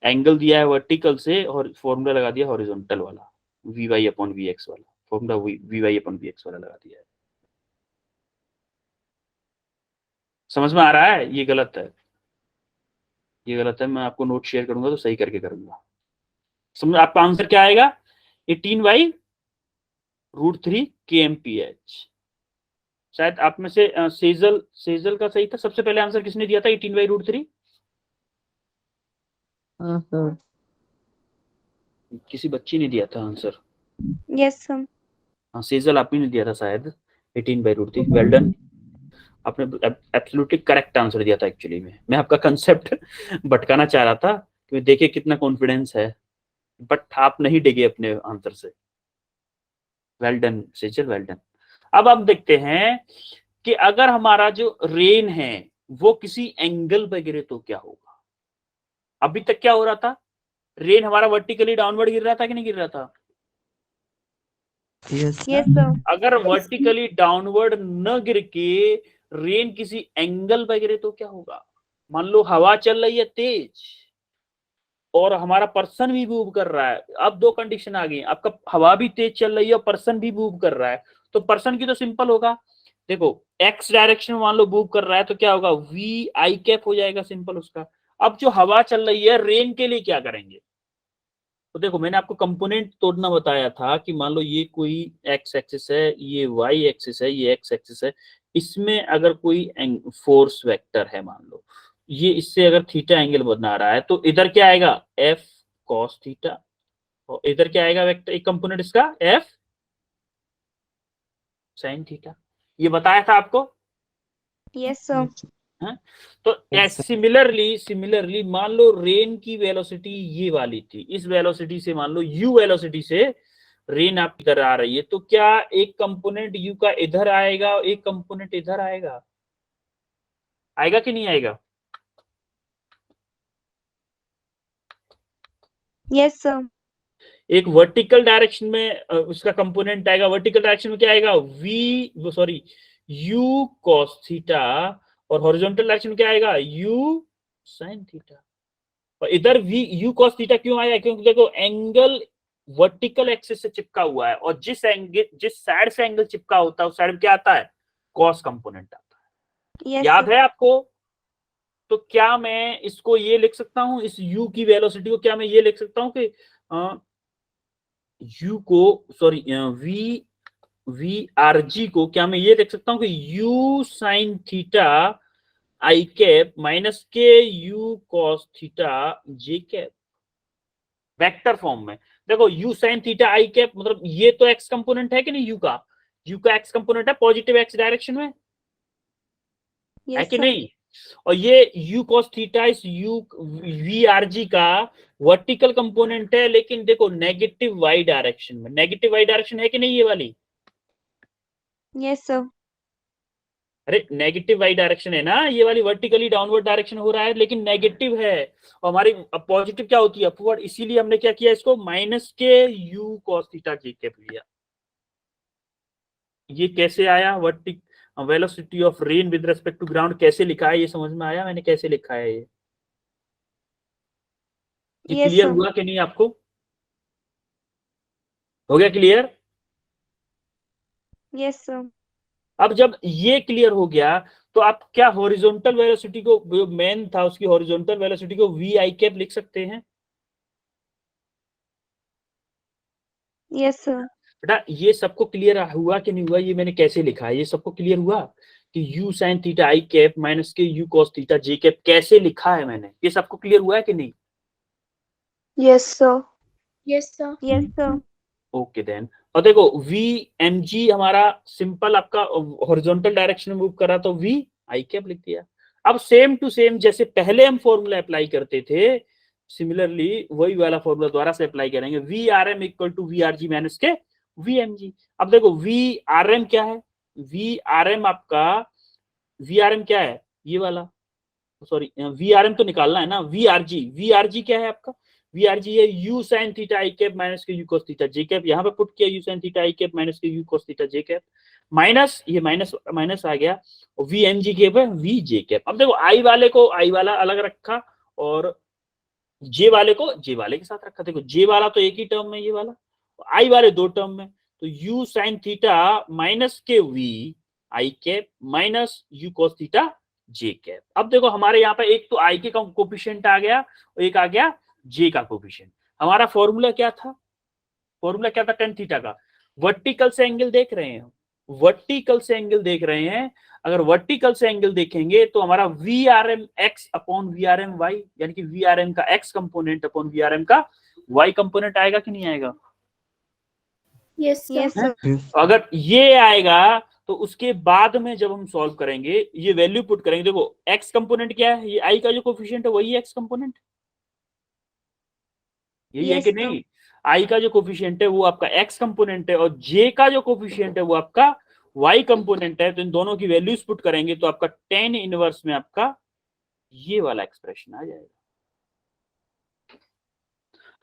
एंगल दिया है वर्टिकल से और फॉर्मूला लगा दिया हॉरिजॉन्टल वाला, VY/VX वाला फॉर्मूला, VY/VX वाला लगा दिया है। समझ में आ रहा है? ये गलत है, मैं आपको नोट शेयर करूंगा तो सही करके करूंगा। समझ? आपका आंसर क्या आएगा? 18/√3 kmph। शायद आप में से सेजल का सही था। सबसे पहले आंसर किसने दिया था 18/√3? हाँ सर। किसी बच्ची ने दिया था आंसर। Yes, sir. हाँ सेजल, आप ही ने दिया था शायद 18/√3। वेल डन, आपने एब्सोल्युटली करेक्ट आंसर दिया था। एक्चुअली में मैं आपका कंसेप्ट भटकाना चाह रहा था कि देखिए कितना कॉन्फिडेंस है, बट आप नहीं डिगे अपने आंसर से। Well done Sejal, well done. अब आप देखते हैं कि अगर हमारा जो रेन है वो किसी एंगल पे गिरे तो क्या होगा? अभी तक क्या हो रहा था? रेन हमारा वर्टिकली डाउनवर्ड गिर रहा था कि नहीं गिर रहा था? Yes Yes, sir. अगर वर्टिकली डाउनवर्ड न गिर के रेन किसी एंगल पे गिरे तो क्या होगा? मान लो हवा चल रही है तेज और हमारा पर्सन भी मूव कर रहा है। अब दो कंडीशन आ गई, आपका हवा भी तेज चल रही है और पर्सन भी मूव कर रहा है। तो पर्सन की तो सिंपल होगा, देखो एक्स डायरेक्शन में मान लो मूव कर रहा है तो क्या होगा? वी आई कैप हो जाएगा, सिंपल उसका। अब जो हवा चल रही है रेन के लिए क्या करेंगे? तो देखो मैंने आपको कंपोनेंट तोड़ना बताया था कि मान लो ये कोई एक्स एक्सिस है, ये वाई एक्सिस है, ये एक्स एक्सिस है। इसमें अगर कोई फोर्स वेक्टर है, मान लो ये इससे अगर थीटा एंगल बना रहा है तो इधर क्या आएगा? F cos theta. और इधर क्या आएगा वेक्टर, एक कंपोनेंट इसका एफ साइन थीटा। ये बताया था आपको। Yes, sir. है? तो सिमिलरली मान लो रेन की वेलोसिटी ये वाली थी, इस वेलोसिटी से मान लो u वेलोसिटी से रेन आप इधर आ रही है, तो क्या एक कंपोनेंट u का इधर आएगा और एक कंपोनेंट इधर आएगा? आएगा कि नहीं आएगा? Yes, sir. एक वर्टिकल डायरेक्शन में उसका कंपोनेंट आएगा। वर्टिकल डायरेक्शन में क्या आएगा? u cos theta. और हॉरिजॉन्टल डायरेक्शन में क्या आएगा? u sin theta. और इधर u cos थीटा क्यों आया? क्योंकि देखो एंगल वर्टिकल एक्सिस से चिपका हुआ है और जिस साइड से एंगल चिपका होता है उस साइड में क्या आता है? cos कंपोनेंट आता है। Yes, याद sir. है आपको? तो क्या मैं इसको ये लिख सकता हूं, इस u की वेलोसिटी को क्या मैं ये लिख सकता हूं कि u को सॉरी वी आर जी को क्या मैं ये देख सकता हूं कि u sign theta I cap minus के u cos theta J cap, vector form में। देखो u sign theta I cap मतलब ये तो x कंपोनेंट है कि नहीं? u का x कंपोनेंट है पॉजिटिव x डायरेक्शन में, है Yes, कि sir. नहीं? और ये u cos थीटा इस u वी आर जी का वर्टिकल कंपोनेंट है, लेकिन देखो नेगेटिव y डायरेक्शन में। नेगेटिव y डायरेक्शन है कि नहीं ये वाली? Yes, sir. अरे नेगेटिव y डायरेक्शन है ना, ये वाली वर्टिकली डाउनवर्ड डायरेक्शन हो रहा है लेकिन नेगेटिव है, और हमारी पॉजिटिव क्या होती है? अपवर्ड। इसीलिए हमने क्या किया, इसको माइनस के u cos theta j cap लिया। ये कैसे आया? Vertical velocity of rain with respect to ground कैसे लिखा है, ये समझ में आया मैंने कैसे लिखा है? ये Yes, क्लियर sir. हुआ कि नहीं आपको? हो गया क्लियर? Yes, sir. अब जब ये क्लियर हो गया तो आप क्या हॉरिजॉन्टल वेलोसिटी को, जो मेन था उसकी हॉरिजॉन्टल वेलोसिटी को वी आई कैप लिख सकते हैं? Yes, sir. बेटा ये सबको क्लियर हुआ कि नहीं हुआ? ये मैंने कैसे लिखा है, ये सबको क्लियर हुआ कि u sin theta I cap minus के u cos theta j cap कैसे लिखा है मैंने? ये सबको क्लियर हुआ है कि नहीं? Yes, sir. Yes, sir. Yes, sir. Okay then. और देखो vmg हमारा सिंपल आपका हॉरिजॉन्टल डायरेक्शन में मूव कर रहा, तो v आई कैप लिख दिया। अब सेम टू सेम जैसे पहले हम फॉर्मूला अप्लाई करते थे, सिमिलरली वही वाला फॉर्मूला दोबारा से अप्लाई करेंगे। V R M equal to V R G minus के वी एम जी। अब देखो वी आर एम क्या है? वी आर एम आपका वी आर एम क्या है? ये वाला, सॉरी वी आर एम तो निकालना है ना। वी आर जी क्या है आपका? वी आर जी है U sine theta I cap minus के U cos theta J cap. यहाँ पे पुट किया U sine theta I cap minus के U cos theta J cap, minus ये माइनस माइनस आ गया, और वी एम जी कैप है वी जे कैप। अब देखो आई वाले को आई वाला अलग रखा और जे वाले को जे वाले के साथ रखा। देखो जे वाला तो एक ही टर्म में, ये वाला आई वाले दो टर्म में, तो यू साइन थीटा माइनस के V I cap minus u cos theta J cap. अब देखो हमारे यहाँ पे एक तो आई के कोफिशिएंट आ गया और एक आ गया जे का कोफिशिएंट। हमारा फॉर्मूला क्या था? फॉर्मूला क्या था टेन थीटा का? वर्टिकल से एंगल देख रहे हैं, वर्टिकल से एंगल देख रहे हैं। अगर वर्टिकल से एंगल देखेंगे तो हमारा V R M X upon V R M Y, यानी कि वी आर एम का X component upon V R M का वाई कंपोनेंट आएगा कि नहीं आएगा? Yes, sir. Yes, sir. अगर ये आएगा तो उसके बाद में जब हम सॉल्व करेंगे ये वैल्यू पुट करेंगे। देखो एक्स कंपोनेंट क्या है? ये आई का जो कोफिशिएंट है वही एक्स कंपोनेंट, यही है Yes, कि sir. नहीं? आई का जो कोफिशिएंट है वो आपका एक्स कंपोनेंट है और जे का जो कोफिशिएंट है वो आपका y कंपोनेंट है, तो इन दोनों की वैल्यूज पुट करेंगे तो आपका tan इनवर्स में आपका ये वाला एक्सप्रेशन आ जाएगा।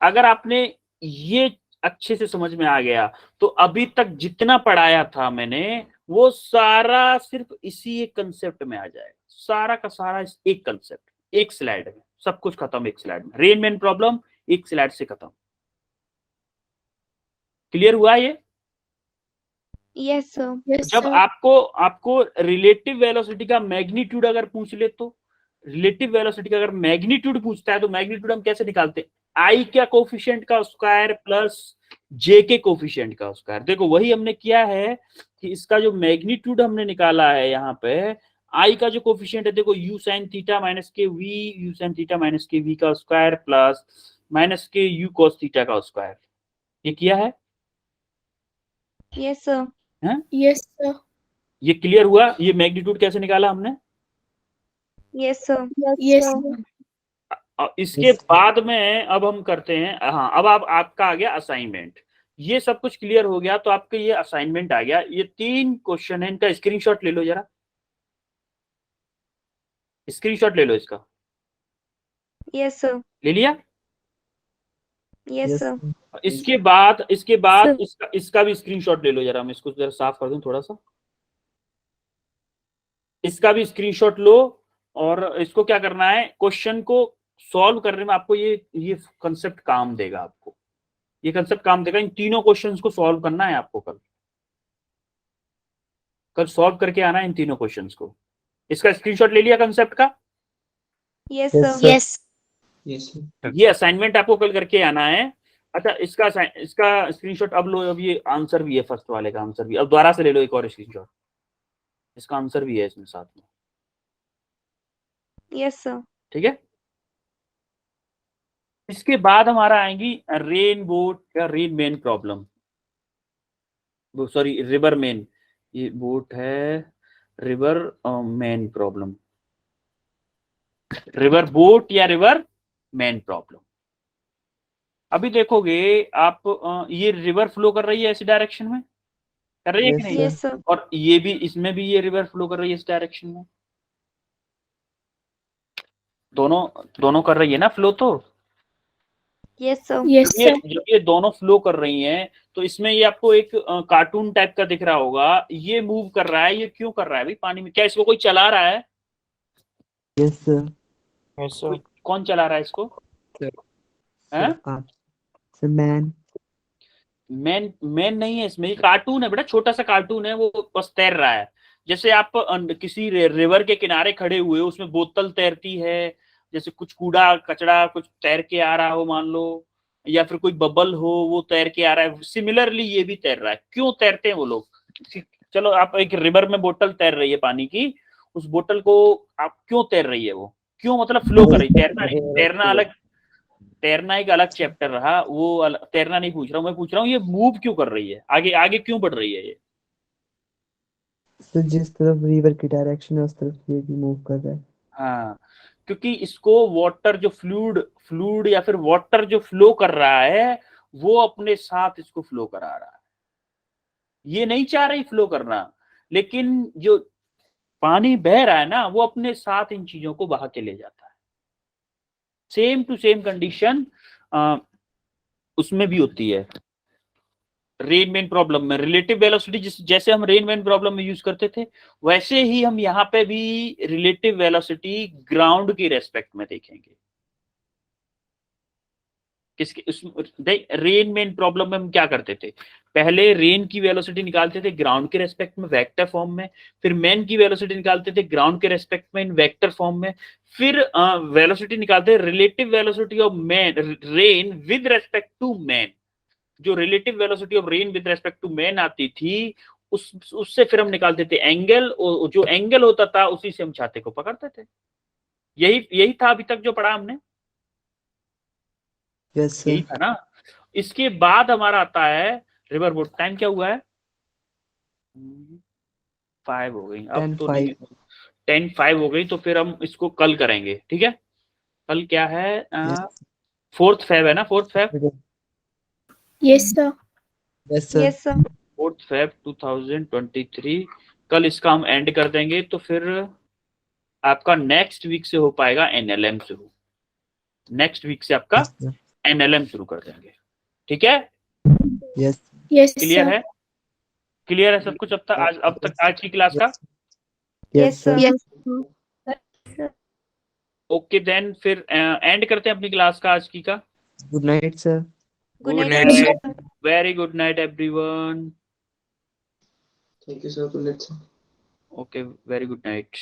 अगर आपने ये अच्छे से समझ में आ गया तो अभी तक जितना पढ़ाया था मैंने वो सारा सिर्फ इसी एक कंसेप्ट में आ जाएगा, सारा का सारा इस एक कंसेप्ट, एक स्लाइड में सब कुछ खत्म, एक स्लाइड में रेनमैन प्रॉब्लम एक स्लाइड से खत्म। क्लियर हुआ ये? Yes, sir. Yes, जब sir. आपको रिलेटिव वेलोसिटी का मैग्नीट्यूड अगर पूछ ले तो रिलेटिव वेलोसिटी का अगर मैग्नीट्यूड पूछता है तो मैग्नीट्यूड हम कैसे निकालते हैं? आई का कोफिशिएंट का स्क्वायर प्लस जे के कोफिशिएंट का स्क्वायर। देखो वही हमने किया है कि इसका जो मैग्नीट्यूड हमने निकाला है यहाँ पे, आई का जो कोफिशिएंट है देखो यू साइन थीटा माइनस के V, u sine theta minus के वी का स्क्वायर प्लस माइनस के यू कॉस थीटा का स्क्वायर, ये किया है? Yes, sir. Yes, sir. ये क्लियर हुआ? ये मैग्नीट्यूड कैसे निकाला हमने? Yes, sir. Yes, sir. इसके बाद में अब हम करते हैं, हाँ अब आपका आ गया असाइनमेंट। ये सब कुछ क्लियर हो गया तो आपके ये असाइनमेंट आ गया। ये 3 क्वेश्चन है, इनका स्क्रीनशॉट ले लो जरा, स्क्रीनशॉट ले लो इसका। Yes, sir. ले लिया? Yes, sir. इसके बाद Sir. इसका भी स्क्रीनशॉट ले लो जरा, मैं इसको जरा साफ कर दूं थोड़ा सा। इसका भी स्क्रीनशॉट लो और इसको क्या करना है, क्वेश्चन को सॉल्व करने में आपको ये कंसेप्ट काम देगा, आपको ये कंसेप्ट काम देगा। इन तीनों क्वेश्चंस को सॉल्व करना है आपको, कल सॉल्व करके आना है इन तीनों क्वेश्चंस को। इसका स्क्रीनशॉट ले लिया कंसेप्ट का? Yes, sir. Yes. Yes, sir. ये असाइनमेंट आपको कल करके आना है। अच्छा इसका स्क्रीनशॉट अब लो, अब ये आंसर भी है, फर्स्ट वाले का आंसर भी अब दोबारा से ले लो एक और स्क्रीनशॉट, इसका आंसर भी है इसमें साथ में। Yes, sir. ठीक है, इसके बाद हमारा आएंगी रेन बोट या rain main problem, sorry river main, ये बोट है river main problem, river boat या रिवर मेन प्रॉब्लम। अभी देखोगे आप ये रिवर फ्लो कर रही है ऐसी डायरेक्शन में, कर रही है कि नहीं? Yes, sir. और ये भी, इसमें भी ये रिवर फ्लो कर रही है इस डायरेक्शन में, दोनों कर रही है ना फ्लो। तो Yes, sir. Yes, sir. जब ये दोनों फ्लो कर रही हैं तो इसमें ये आपको एक कार्टून टाइप का दिख रहा होगा, ये मूव कर रहा है, ये क्यों कर रहा है भाई पानी में? क्या इसको कोई चला रहा है? Yes, sir. Yes, sir. कौन चला रहा है इसको? हैं? Sir, man. मैन नहीं है इसमें, ये कार्टून है बेटा, छोटा सा कार्टून है, वो बस तैर रहा है। जैसे आप किसी रिवर के किनारे खड़े हुए हो, उसमें बोतल तैरती है, जैसे कुछ कूड़ा कचड़ा कुछ तैर के आ रहा हो मान लो, या फिर कोई बबल हो वो तैर के आ रहा है, सिमिलरली ये भी तैर रहा है। क्यों तैरते हैं वो लोग? चलो आप एक रिवर में बोतल तैर रही है पानी की, उस बोतल को आप क्यों तैर रही है? वो क्यों मतलब फ्लो कर रही है, तैरना नहीं, तैरना अलग, तैरना एक अलग चैप्टर रहा, वो तैरना नहीं पूछ रहा हूँ मैं, पूछ रहा हूँ ये मूव क्यों कर रही है, आगे आगे क्यों बढ़ रही है ये? तो जिस तरफ रिवर की डायरेक्शन है उस तरफ ये भी मूव कर रहा है। हाँ, क्योंकि इसको वाटर जो फ्लूइड या फिर वाटर जो फ्लो कर रहा है वो अपने साथ इसको फ्लो करा रहा है, ये नहीं चाह रही फ्लो करना, लेकिन जो पानी बह रहा है ना वो अपने साथ इन चीजों को बहा के ले जाता है। सेम टू सेम कंडीशन उसमें भी होती है रेन मेन प्रॉब्लम में। रिलेटिव वेलोसिटी जैसे हम रेन मेन प्रॉब्लम में यूज करते थे, वैसे ही हम यहाँ पे भी रिलेटिव वेलोसिटी ग्राउंड के रेस्पेक्ट में देखेंगे। रेन मेन प्रॉब्लम में हम क्या करते थे, पहले रेन की वेलोसिटी निकालते थे ग्राउंड के रेस्पेक्ट में वेक्टर फॉर्म में, फिर मैन की वेलोसिटी निकालते थे ग्राउंड के रेस्पेक्ट में इन वेक्टर फॉर्म में, फिर वेलोसिटी निकालते relative velocity of man rain with respect to man. जो relative velocity of rain with respect to man आती थी उससे फिर हम निकालते थे एंगल, और जो एंगल होता था उसी से हम छाते को पकड़ते थे। यही था अभी तक जो पढ़ा हमने, यही था ना। इसके बाद हमारा आता है रिवर बोट। टाइम क्या हुआ है? 5 हो गई अब तो, 10:05 हो गई, तो फिर हम इसको कल करेंगे, ठीक है? कल क्या है? 4th Feb है ना, 4th Feb? Yes, sir. Yes, sir. Yes, sir. 4 Feb 2023 कल इसका हम एंड कर देंगे, तो फिर आपका नेक्स्ट वीक से हो पाएगा NLM शुरू। नेक्स्ट वीक से आपका NLM शुरू कर देंगे, ठीक है? Yes Yes, clear sir. है? क्लियर है सब कुछ अब तक आज की क्लास का? Yes sir Yes. Okay then फिर एंड करते हैं अपनी क्लास का आज की का। Good night sir Good Good night, night. sir. Very good night everyone. Thank you, sir. Good night, sir. Okay, very good night.